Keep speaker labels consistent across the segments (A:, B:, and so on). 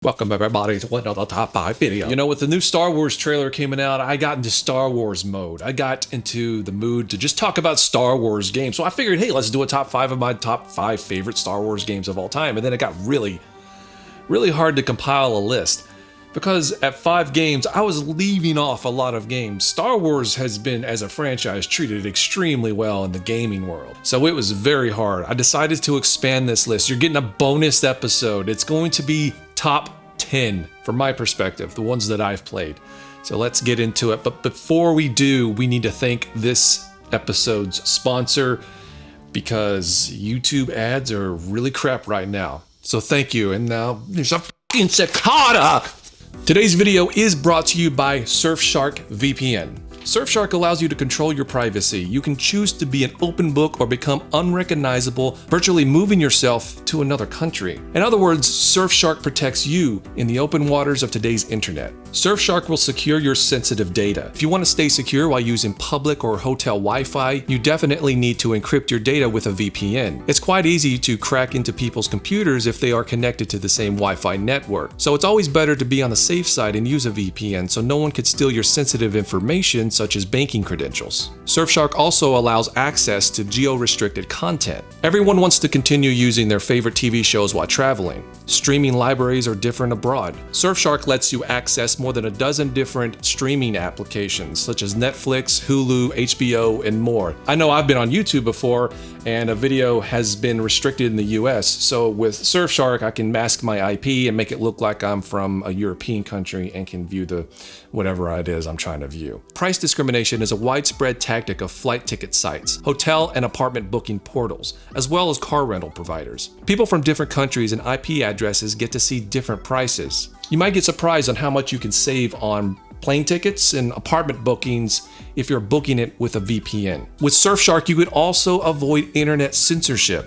A: Welcome everybody to another top 5 video. You know, with the new Star Wars trailer coming out, I got into Star Wars mode. I got into the mood to just talk about Star Wars games. So I figured, hey, let's do a top 5 of my top 5 favorite Star Wars games of all time. And then it got really hard to compile a list. Because at 5 games, I was leaving off a lot of games. Star Wars has been, as a franchise, treated extremely well in the gaming world. So it was very hard. I decided to expand this list. You're getting a bonus episode. It's going to be top 10 from my perspective, the ones that I've played. So let's get into it. But before we do, we need to thank this episode's sponsor because YouTube ads are really crap right now. So thank you. And now there's a fucking cicada. Today's video is brought to you by Surfshark VPN. Surfshark allows you to control your privacy. You can choose to be an open book or become unrecognizable, virtually moving yourself to another country. In other words, Surfshark protects you in the open waters of today's internet. Surfshark will secure your sensitive data. If you want to stay secure while using public or hotel Wi-Fi, you definitely need to encrypt your data with a VPN. It's quite easy to crack into people's computers if they are connected to the same Wi-Fi network. So it's always better to be on the safe side and use a VPN so no one could steal your sensitive information such as banking credentials. Surfshark also allows access to geo-restricted content. Everyone wants to continue using their favorite TV shows while traveling. Streaming libraries are different abroad. Surfshark lets you access more than a dozen different streaming applications such as Netflix, Hulu, HBO, and more. I know I've been on YouTube before and a video has been restricted in the US, so with Surfshark I can mask my IP and make it look like I'm from a European country and can view the whatever it is I'm trying to view. Price discrimination is a widespread tactic of flight ticket sites, hotel and apartment booking portals, as well as car rental providers. People from different countries and IP addresses get to see different prices. You might get surprised on how much you can save on plane tickets and apartment bookings if you're booking it with a VPN. With Surfshark, you could also avoid internet censorship.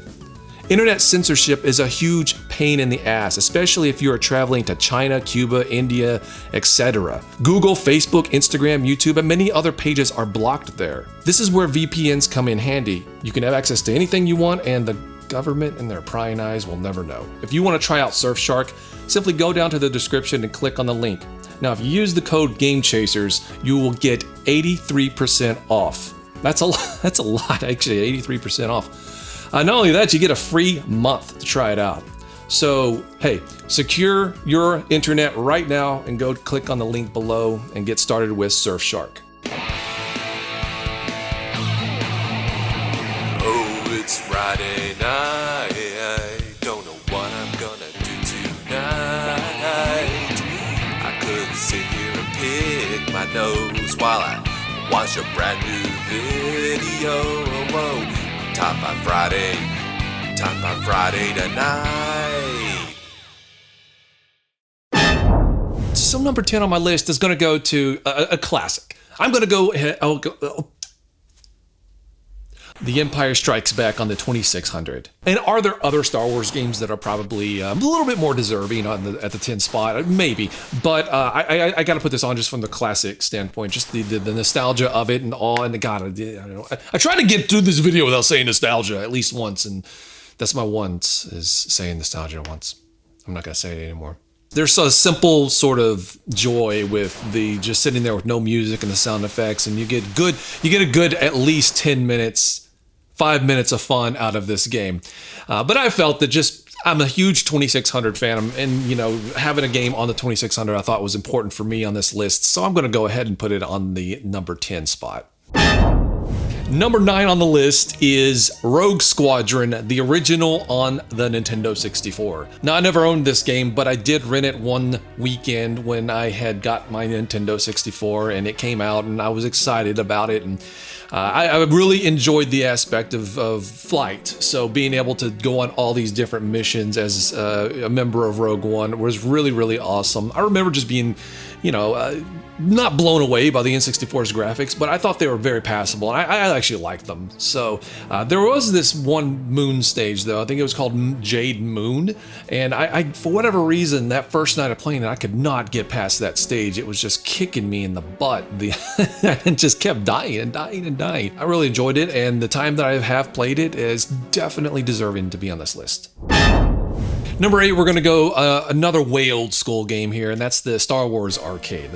A: Internet censorship is a huge pain in the ass, especially if you are traveling to China, Cuba, India, etc. Google, Facebook, Instagram, YouTube, and many other pages are blocked there. This is where VPNs come in handy. You can have access to anything you want and the government and their prying eyes will never know. If you want to try out Surfshark, simply go down to the description and click on the link. Now, if you use the code GAMECHASERS, you will get 83% off. That's a lot, actually, 83% off. Not only that, you get a free month to try it out. So, hey, secure your internet right now and go click on the link below and get started with Surfshark.
B: Oh, it's Friday night. I don't know what I'm gonna do tonight. I could sit here and pick my nose while I watch a brand new video. Whoa. Top 5 Friday tonight.
A: So number 10 on my list is going to go to a classic. I'm going to go ahead. The Empire Strikes Back on the 2600. And are there other Star Wars games that are probably a little bit more deserving at the 10 spot? Maybe, but I got to put this on just from the classic standpoint, just the nostalgia of it and all. And I try to get through this video without saying nostalgia at least once, and that's my once is saying nostalgia once. I'm not gonna say it anymore. There's a simple sort of joy with the just sitting there with no music and the sound effects, and you get a good at least 10 minutes. 5 minutes of fun out of this game. But I felt that I'm a huge 2600 fan, and you know, having a game on the 2600 I thought was important for me on this list, so I'm going to go ahead and put it on the number 10 spot. Number 9 on the list is Rogue Squadron, the original on the Nintendo 64. Now, I never owned this game, but I did rent it one weekend when I had got my Nintendo 64 and it came out, and I was excited about it, and I really enjoyed the aspect of flight. So being able to go on all these different missions as a member of Rogue One was really awesome. I remember just being, not blown away by the N64's graphics, but I thought they were very passable, and I actually liked them. So there was this one moon stage, though. I think it was called Jade Moon, and I for whatever reason, that first night of playing it, I could not get past that stage. It was just kicking me in the butt. And just kept dying and dying and dying. I really enjoyed it, and the time that I have played it is definitely deserving to be on this list. Number 8, we're going to go another way old school game here, and that's the Star Wars arcade.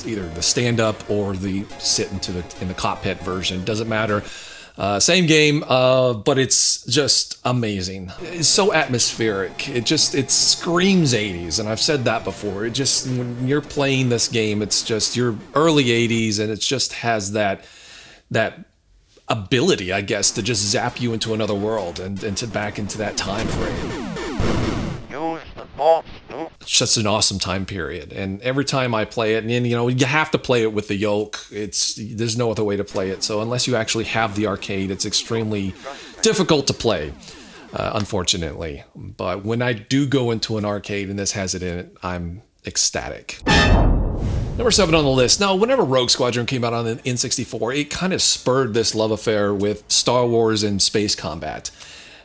A: Either the stand-up or the sit in the cockpit version. Doesn't matter. Same game, but it's just amazing. It's so atmospheric. It screams 80s, and I've said that before. When you're playing this game, it's just your early 80s, and it just has that ability, I guess, to just zap you into another world and to back into that time frame. It's just an awesome time period, and every time I play it, and you have to play it with the yoke. There's no other way to play it. So unless you actually have the arcade, it's extremely difficult to play, unfortunately. But when I do go into an arcade and this has it in it, I'm ecstatic. Number 7 on the list. Now, whenever Rogue Squadron came out on the N64, it kind of spurred this love affair with Star Wars and space combat.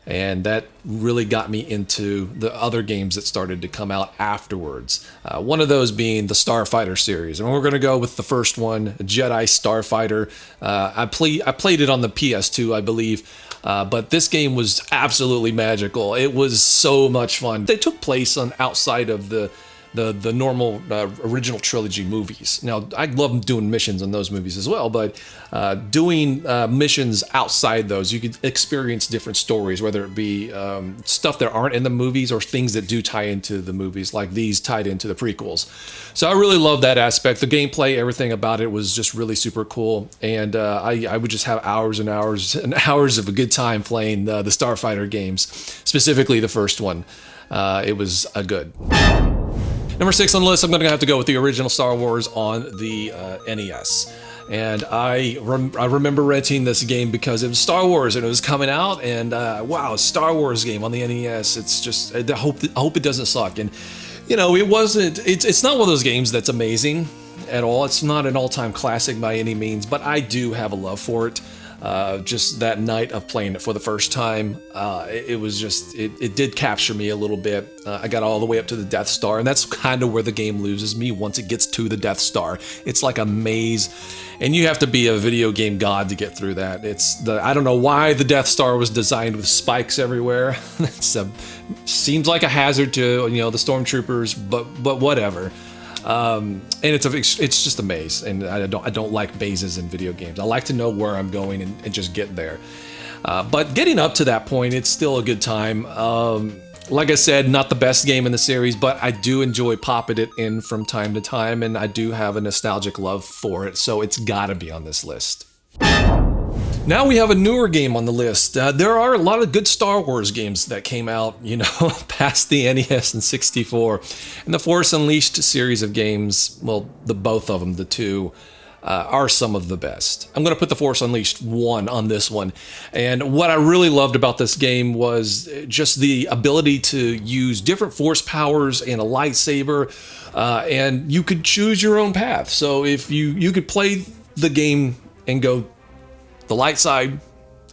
A: And that really got me into the other games that started to come out afterwards. One of those being the Starfighter series. And we're going to go with the first one, Jedi Starfighter. I played it on the PS2, I believe. But this game was absolutely magical. It was so much fun. They took place outside of the normal original trilogy movies. Now, I love doing missions in those movies as well, but doing missions outside those, you could experience different stories, whether it be stuff that aren't in the movies or things that do tie into the movies, like these tied into the prequels. So I really love that aspect. The gameplay, everything about it was just really super cool, and I would just have hours and hours and hours of a good time playing the Starfighter games, specifically the first one. It was a good. Number 6 on the list, I'm going to have to go with the original Star Wars on the NES. And I remember renting this game because it was Star Wars and it was coming out, and wow, Star Wars game on the NES. It's just, I hope it doesn't suck. And it's not one of those games that's amazing at all. It's not an all-time classic by any means, but I do have a love for it. Just that night of playing it for the first time, it did capture me a little bit. I got all the way up to the Death Star, and that's kind of where the game loses me once it gets to the Death Star. It's like a maze, and you have to be a video game god to get through that. I don't know why the Death Star was designed with spikes everywhere. Seems like a hazard to the stormtroopers, but whatever. And it's just a maze, and I don't like mazes in video games. I like to know where I'm going and just get there. But getting up to that point, it's still a good time. Like I said, not the best game in the series, but I do enjoy popping it in from time to time, and I do have a nostalgic love for it, so it's gotta be on this list. Now we have a newer game on the list. There are a lot of good Star Wars games that came out, past the NES and 64. And the Force Unleashed series of games, well, both of them, the two, are some of the best. I'm going to put the Force Unleashed 1 on this one. And what I really loved about this game was just the ability to use different force powers and a lightsaber, and you could choose your own path. So if you could play the game and go the light side,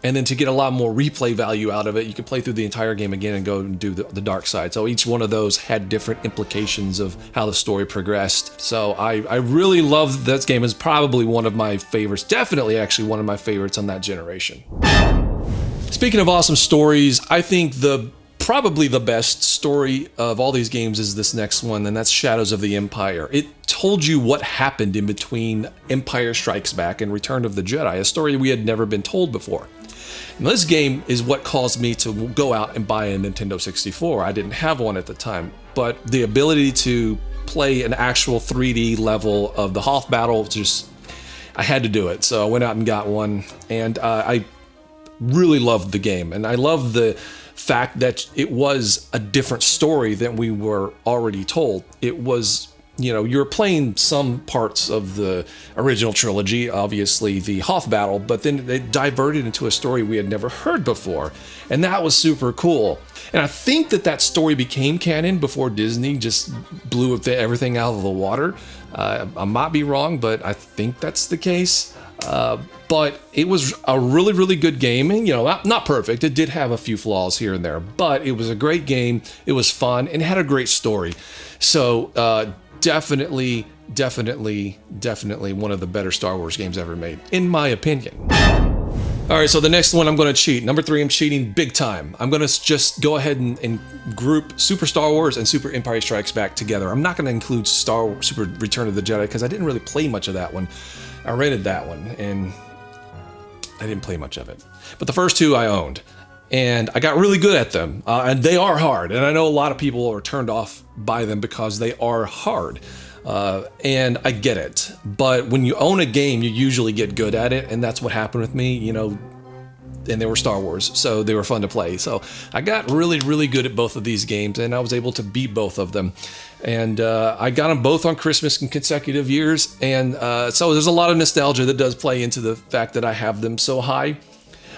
A: and then to get a lot more replay value out of it, you can play through the entire game again and go and do the dark side. So each one of those had different implications of how the story progressed. So I really love this game. It's probably one of my favorites, definitely actually one of my favorites on that generation. Speaking of awesome stories, I think probably the best story of all these games is this next one, and that's Shadows of the Empire. It told you what happened in between Empire Strikes Back and Return of the Jedi, a story we had never been told before. And this game is what caused me to go out and buy a Nintendo 64. I didn't have one at the time, but the ability to play an actual 3D level of the Hoth battle, I had to do it. So I went out and got one, and I really loved the game. And I love the fact that it was a different story than we were already told. It was, you're playing some parts of the original trilogy, obviously the Hoth battle, but then they diverted into a story we had never heard before. And that was super cool. And I think that story became canon before Disney just blew everything out of the water. I might be wrong, but I think that's the case. But it was a really, really good game, and not perfect. It did have a few flaws here and there, but it was a great game. It was fun and had a great story. So definitely one of the better Star Wars games ever made, in my opinion. All right, so the next one I'm going to cheat. Number 3, I'm cheating big time. I'm going to just go ahead and group Super Star Wars and Super Empire Strikes Back together. I'm not going to include Super Return of the Jedi because I didn't really play much of that one. I rented that one and I didn't play much of it. But the first 2 I owned. And I got really good at them. And they are hard. And I know a lot of people are turned off by them because they are hard. And I get it. But when you own a game, you usually get good at it. And that's what happened with me, you know. And they were Star Wars, so they were fun to play. So I got really, really good at both of these games, and I was able to beat both of them. And I got them both on Christmas in consecutive years. And so there's a lot of nostalgia that does play into the fact that I have them so high.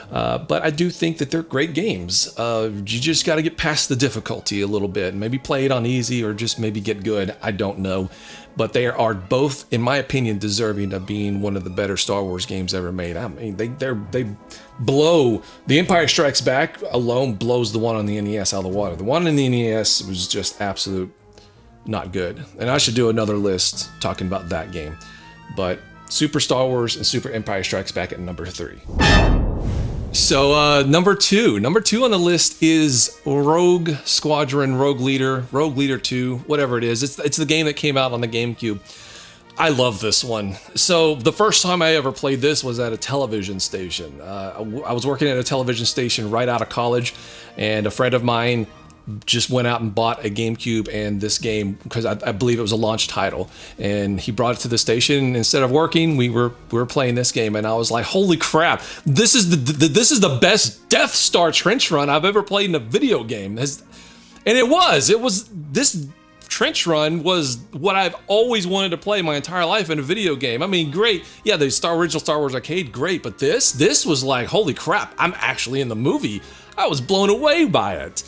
A: But I do think that they're great games. You just got to get past the difficulty a little bit. Maybe play it on easy or just maybe get good. I don't know. But they are both, in my opinion, deserving of being one of the better Star Wars games ever made. I mean, they blow. The Empire Strikes Back alone blows the one on the NES out of the water. The one in the NES was just absolute not good. And I should do another list talking about that game. But Super Star Wars and Super Empire Strikes Back at number 3. So number two on the list is Rogue Squadron, Rogue Leader 2, whatever it is. It's the game that came out on the GameCube. I love this one. So the first time I ever played this was at a television station. I was working at a television station right out of college, and a friend of mine just went out and bought a GameCube and this game because I believe it was a launch title, and he brought it to the station. And instead of working, we were playing this game, and I was like, "Holy crap! This is the best Death Star trench run I've ever played in a video game." And it was this trench run was what I've always wanted to play my entire life in a video game. I mean, great, yeah, the original Star Wars arcade, great, but this was like, holy crap! I'm actually in the movie. I was blown away by it.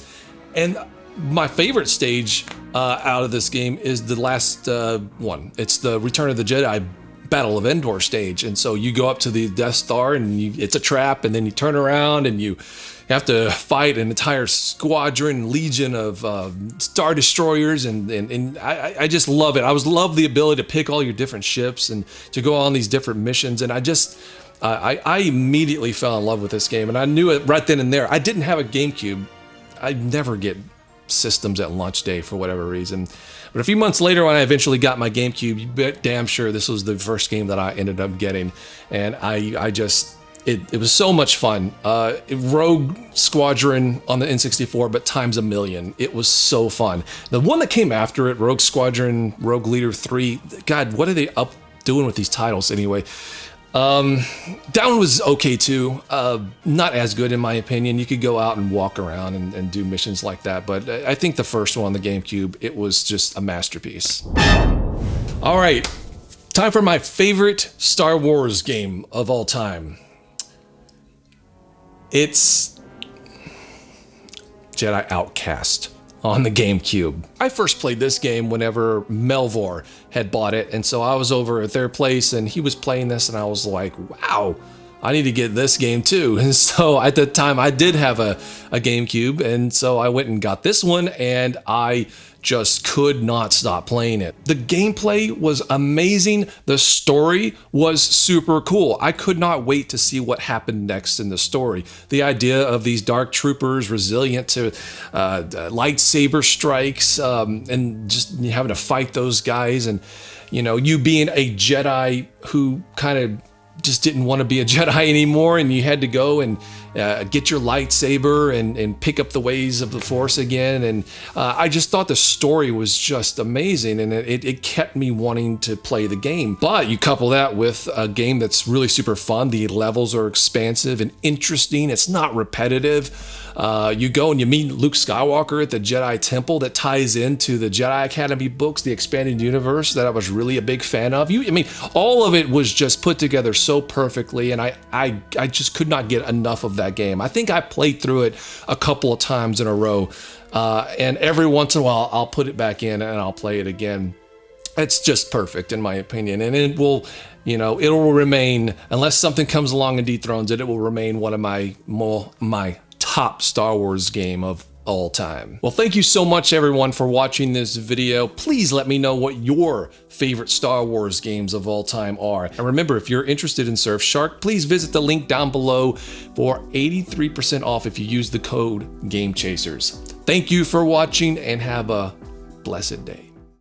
A: And my favorite stage out of this game is the last one. It's the Return of the Jedi Battle of Endor stage. And so you go up to the Death Star, and it's a trap, and then you turn around and you have to fight an entire legion of Star Destroyers. And I just love it. I love the ability to pick all your different ships and to go on these different missions. And I immediately fell in love with this game. And I knew it right then and there. I didn't have a GameCube. I never get systems at launch day for whatever reason. But a few months later, when I eventually got my GameCube, you bet damn sure this was the first game that I ended up getting. And it was so much fun. Rogue Squadron on the N64, but times a million. It was so fun. The one that came after it, Rogue Squadron, Rogue Leader 3, God, what are they up doing with these titles anyway? That one was okay too. Not as good in my opinion. You could go out and walk around and do missions like that, but I think the first one on the GameCube, it was just a masterpiece. All right, time for my favorite Star Wars game of all time. It's Jedi Outcast on the GameCube. I first played this game whenever Melvor had bought it, and so I was over at their place and he was playing this, and I was like, wow, I need to get this game too. And so at the time I did have a GameCube, and so I went and got this one, and I just could not stop playing it. The gameplay was amazing. The story was super cool. I could not wait to see what happened next in the story. The idea of these dark troopers resilient to lightsaber strikes, and just having to fight those guys, and you being a Jedi who kind of just didn't want to be a Jedi anymore, and you had to go and get your lightsaber and pick up the ways of the Force again. And I just thought the story was just amazing, and it kept me wanting to play the game. But you couple that with a game that's really super fun. The levels are expansive and interesting. It's not repetitive. You go and you meet Luke Skywalker at the Jedi Temple that ties into the Jedi Academy books, the expanded universe that I was really a big fan of. All of it was just put together so perfectly, and I just could not get enough of that game. I think I played through it a couple of times in a row, and every once in a while I'll put it back in and I'll play it again. It's just perfect in my opinion, and it will remain, unless something comes along and dethrones it, it will remain one of my top Star Wars game of all time. Well, thank you so much everyone for watching this video. Please let me know what your favorite Star Wars games of all time are. And remember, if you're interested in Surfshark, please visit the link down below for 83% off if you use the code GameChasers. Thank you for watching and have a blessed day.